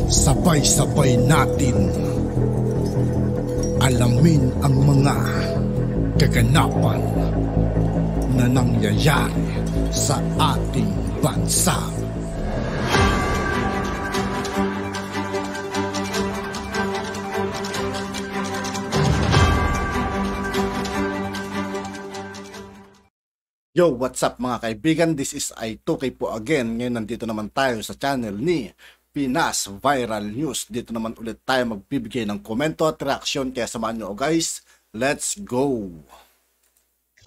Sabay-sabay natin alamin ang mga kaganapan na nangyayari sa ating bansa. Yo, what's up mga kaibigan? This is I2K po again. Ngayon nandito naman tayo sa channel ni Pinas Viral News. Dito naman ulit tayo magbibigay ng komento at reaksyon. Kaya samahan nyo guys, let's go!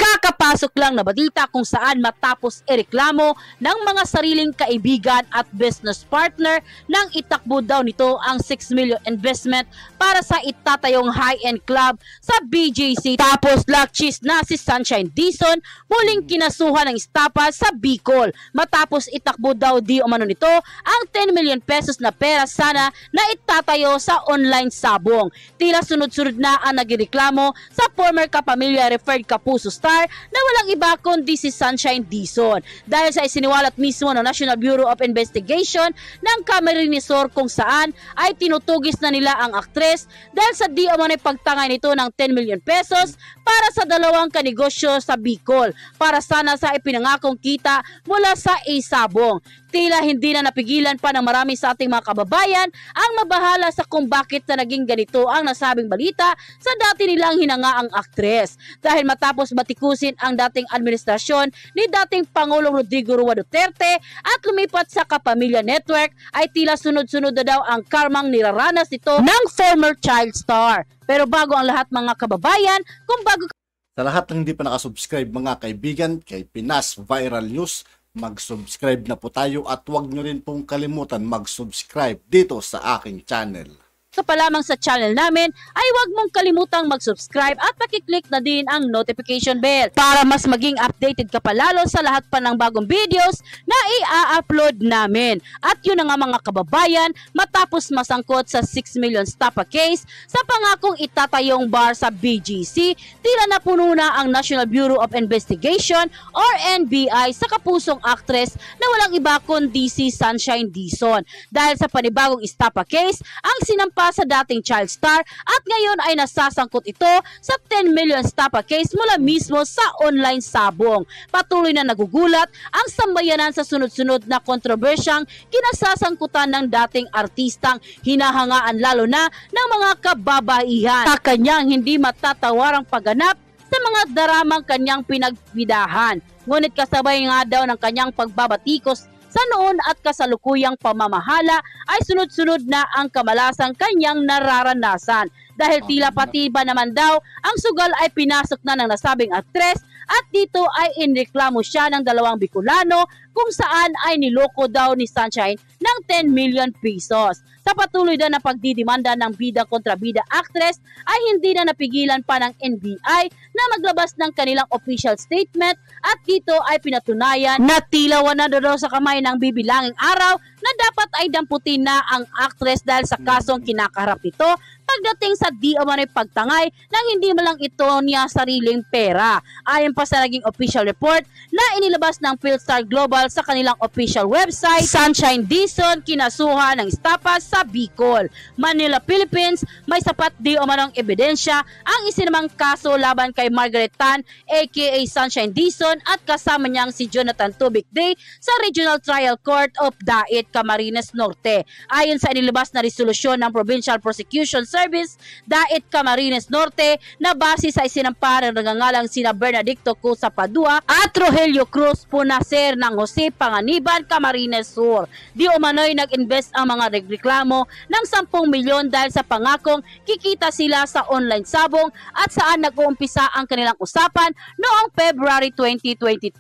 Kakapasok lang na balita kung saan matapos ireklamo ng mga sariling kaibigan at business partner nang itakbo daw nito ang 6 million investment para sa itatayong high-end club sa BGC. Tapos lakchis na si Sunshine Dizon muling kinasuhan ng estapa sa Bicol. Matapos itakbo daw di umano nito ang 10 million pesos na pera sana na itatayo sa online sabong. Tila sunod-sunod na ang nagreklamo sa former kapamilya referred Kapuso Star na walang iba kundi si Sunshine Dizon dahil sa isiniwalat mismo ng National Bureau of Investigation ng Camarines Sur kung saan ay tinutugis na nila ang aktres dahil sa di umano'y pagtangay nito ng 10 million pesos para sa dalawang kanegosyo sa Bicol para sana sa ipinangakong kita mula sa isabong. Tila hindi na napigilan pa ng marami sa ating mga kababayan ang mabahala sa kung bakit na naging ganito ang nasabing balita sa dati nilang hinangaang aktres. Dahil matapos batikusin ang dating administrasyon ni dating Pangulong Rodrigo Roa Duterte at lumipat sa Kapamilya Network ay tila sunod-sunod na daw ang karmang niraranas nito ng former child star. Pero bago ang lahat mga kababayan, kung bago Sa lahat ng hindi pa nakasubscribe mga kaibigan kay Pinas Viral News, mag-subscribe na po tayo at huwag nyo rin pong kalimutan mag-subscribe dito sa aking channel. ka pa lamang sa channel namin ay huwag mong kalimutang mag-subscribe at pakiclick na din ang notification bell para mas maging updated ka pa lalo sa lahat pa ng bagong videos na i-upload namin. At yun na nga mga kababayan, matapos masangkot sa 6 million stapa case sa pangakong itatayong bar sa BGC, tila napuno na ang National Bureau of Investigation or NBI sa kapusong actress na walang iba kundi si Sunshine Dizon. Dahil sa panibagong stapa case, ang sinampa sa dating child star at ngayon ay nasasangkot ito sa 10 million stapa case mula mismo sa online sabong. Patuloy na nagugulat ang sambayanan sa sunod-sunod na kontrobersyang kinasasangkutan ng dating artistang hinahangaan lalo na ng mga kababaihan sa kanyang hindi matatawarang pagganap sa mga daramang kanyang pinagbidahan. Ngunit kasabay nga daw ng kanyang pagbabatikos sa noon at kasalukuyang pamamahala ay sunod-sunod na ang kamalasang kanyang nararanasan. Dahil tila pati ba naman daw ang sugal ay pinasok na ng nasabing aktres at dito ay inreklamo siya ng dalawang Bicolano kung saan ay niloko daw ni Sunshine ng 10 million pesos. Sa patuloy na pagdidimanda ng bida kontra bida actress ay hindi na napigilan pa ng NBI na maglabas ng kanilang official statement at dito ay pinatunayan na tila wala na daw sa kamay ng bibilanging araw na dapat ay damputin na ang actress dahil sa kasong kinakaharap nito pagdating sa di umano'y pagtangay nang hindi malang ito niya sariling pera. Ayon pa sa naging official report na inilabas ng Philstar Global sa kanilang official website, Sunshine Dizon kinasuhan ng estapa sa Bicol, Manila, Philippines. May sapat di umanong ebidensya ang isinamang kaso laban kay Margaret Tan aka Sunshine Dizon at kasama niyang si Jonathan Tubigday sa Regional Trial Court of Dait, Camarines Norte. Ayon sa inilabas na resolusyon ng Provincial Prosecution Service, Dait, Camarines Norte, na base sa isinampa ng nagangalang sina Bernardito Cusa Padua at Rogelio Cruz Punaser ng Jose Panganiban, Camarines Sur. Di umano'y nag-invest ang mga reklamo ng 10 milyon dahil sa pangakong kikita sila sa online sabong at saan nag-uumpisa ang kanilang usapan noong February 2022.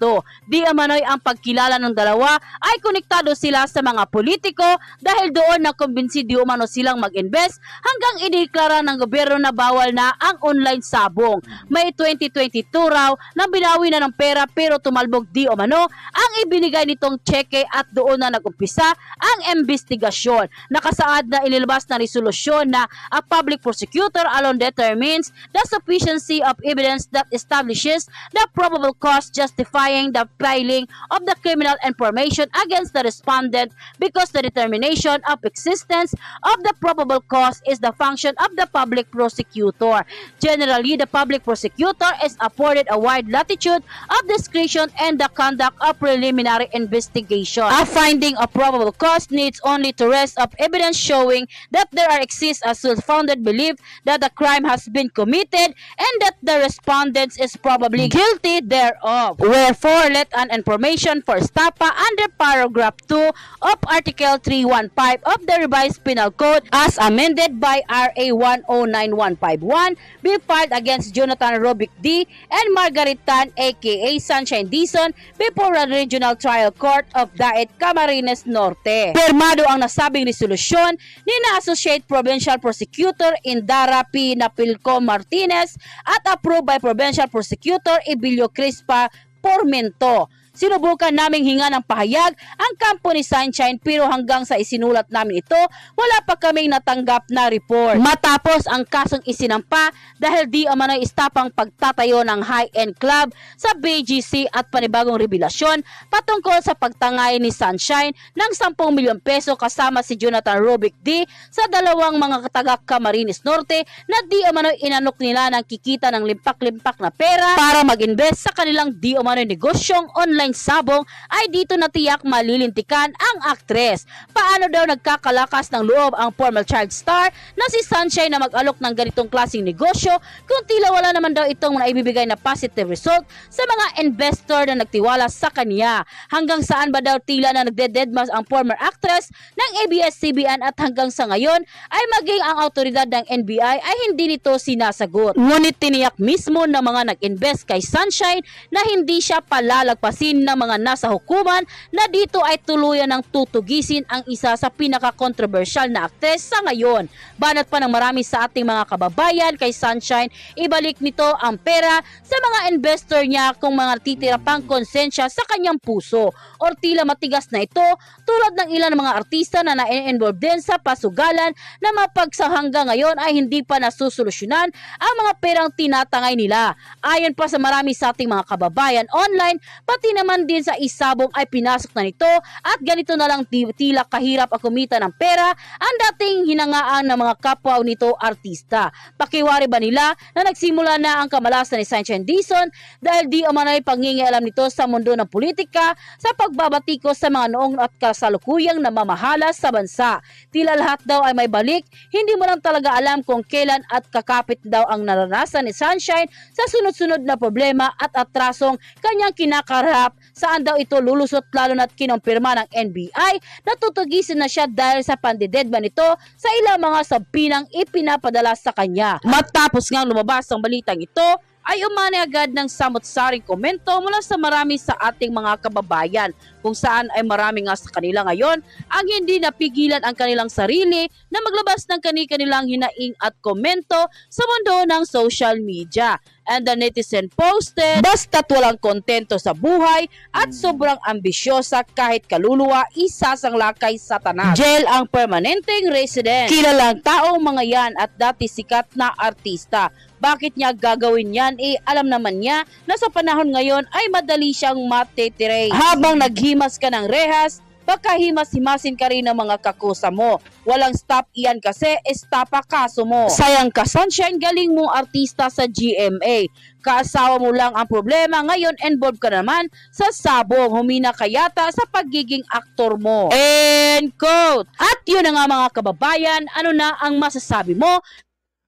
Di umano'y ang pagkilala ng dalawa ay konektado sila sa mga politiko dahil doon nakumbinsi di umano silang mag-invest hanggang ideklara ng gobyerno na bawal na ang online sabong. May 2022 raw na binawi na ng pera pero tumalbog di umano ang ibinigay nitong cheque at doon na nag-umpisa ang investigasyon. Nakasaad na inilabas na resolusyon na a public prosecutor alone determines the sufficiency of evidence that establishes the probable cause justifying the filing of the criminal information against the respondent because the determination of existence of the probable cause is the function of the public prosecutor. Generally, the public prosecutor is afforded a wide latitude of discretion in the conduct of preliminary investigation. A finding of probable cause needs only to rest of evidence showing that there exists a well-founded belief that the crime has been committed and that the respondent is probably guilty thereof. Wherefore, let an information for stapa under paragraph 2 of Article 315 of the Revised Penal Code as amended by RA 109151 be filed against Jonathan Robic D. and Margaret Tan aka Sunshine Dizon before the Regional Trial Court of Daet, Camarines Norte. Pirmado ang nasabing resolusyon ni na-Associate Provincial Prosecutor Indara P. Napilco Martinez at approved by Provincial Prosecutor Ibilio Crispa Pormento. Sinubukan naming hinga ng pahayag ang kampo ni Sunshine pero hanggang sa isinulat namin ito, wala pa kaming natanggap na report. Matapos ang kasong isinampa dahil di umano'y istapang pagtatayo ng high-end club sa BGC at panibagong revelasyon patungkol sa pagtangay ni Sunshine ng 10 milyon peso kasama si Jonathan Robic D. sa dalawang mga taga Camarines Norte na di umano'y inanok nila ng kikita ng limpak-limpak na pera para mag-invest sa kanilang di umano'y negosyong online sabong ay dito natiyak malilintikan ang aktres. Paano daw nagkakalakas ng loob ang former child star na si Sunshine na mag-alok ng ganitong klaseng negosyo kung tila wala naman daw itong naibibigay na positive result sa mga investor na nagtiwala sa kanya. Hanggang saan ba daw tila na nagdededmas ang former actress ng ABS-CBN at hanggang sa ngayon ay maging ang autoridad ng NBI ay hindi nito sinasagot. Ngunit tiniyak mismo ng mga nag-invest kay Sunshine na hindi siya palalagpasin ng mga nasa hukuman na dito ay tuluyan ng tutugisin ang isa sa pinaka-controversial na aktres sa ngayon. Banat pa ng marami sa ating mga kababayan kay Sunshine, ibalik nito ang pera sa mga investor niya kung mga titira pang konsensya sa kanyang puso o tila matigas na ito tulad ng ilan mga artista na na-involve din sa pasugalan na mapagsahanggang ngayon ay hindi pa nasusolusyonan ang mga perang tinatangay nila. Ayon pa sa marami sa ating mga kababayan online, pati naman din sa isabong ay pinasok na nito at ganito na lang tila kahirap ang kumita ng pera ang dating hinangaan ng mga kapwa nito artista. Pakiwari ba nila na nagsimula na ang kamalasan ni Sunshine Dizon dahil di umanay pangingialam nito sa mundo ng politika sa pagbabatiko sa mga noong at kasalukuyang namamahala sa bansa. Tila lahat daw ay may balik, hindi mo lang talaga alam kung kailan at kakapit daw ang naranasan ni Sunshine sa sunod-sunod na problema at atrasong kanyang kinakarap, saan daw ito lulusot lalo na't kinumpirma ng NBI na tutugisin na siya dahil sa pandidedma nito sa ilang mga sabpinang ipinapadala sa kanya. Matapos ngang lumabas ang balitang ito, ay umani agad ng samot-saring komento mula sa marami sa ating mga kababayan kung saan ay marami nga sa kanila ngayon ang hindi napigilan ang kanilang sarili na maglabas ng kani-kanilang hinaing at komento sa mundo ng social media. And the netizen posted, basta't walang kontento sa buhay at sobrang ambisyosa kahit kaluluwa, isasanglakay sa tanas. Jail ang permanenteng resident. Kilalang taong mga yan at dati sikat na artista. Bakit niya gagawin yan? Alam naman niya na sa panahon ngayon ay madali siyang matetirate. Habang naghimas ka ng rehas, baka himas-himasin ka rin ng mga kakusa mo. Walang stop iyan kasi estapa kaso mo. Sayang ka Sunshine, galing mong artista sa GMA. Kaasawa mo lang ang problema, ngayon involved ka naman sa sabong. Humina ka yata sa pagiging aktor mo. End quote. At yun na nga mga kababayan, ano na ang masasabi mo?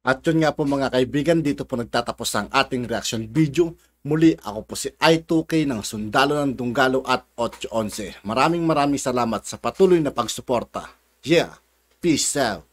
At yun nga po mga kaibigan, dito po nagtatapos ang ating reaction video. Muli, ako po si I2K ng Sundalo ng Dunggalo at 811. Maraming salamat sa patuloy na pagsuporta. Yeah, peace out.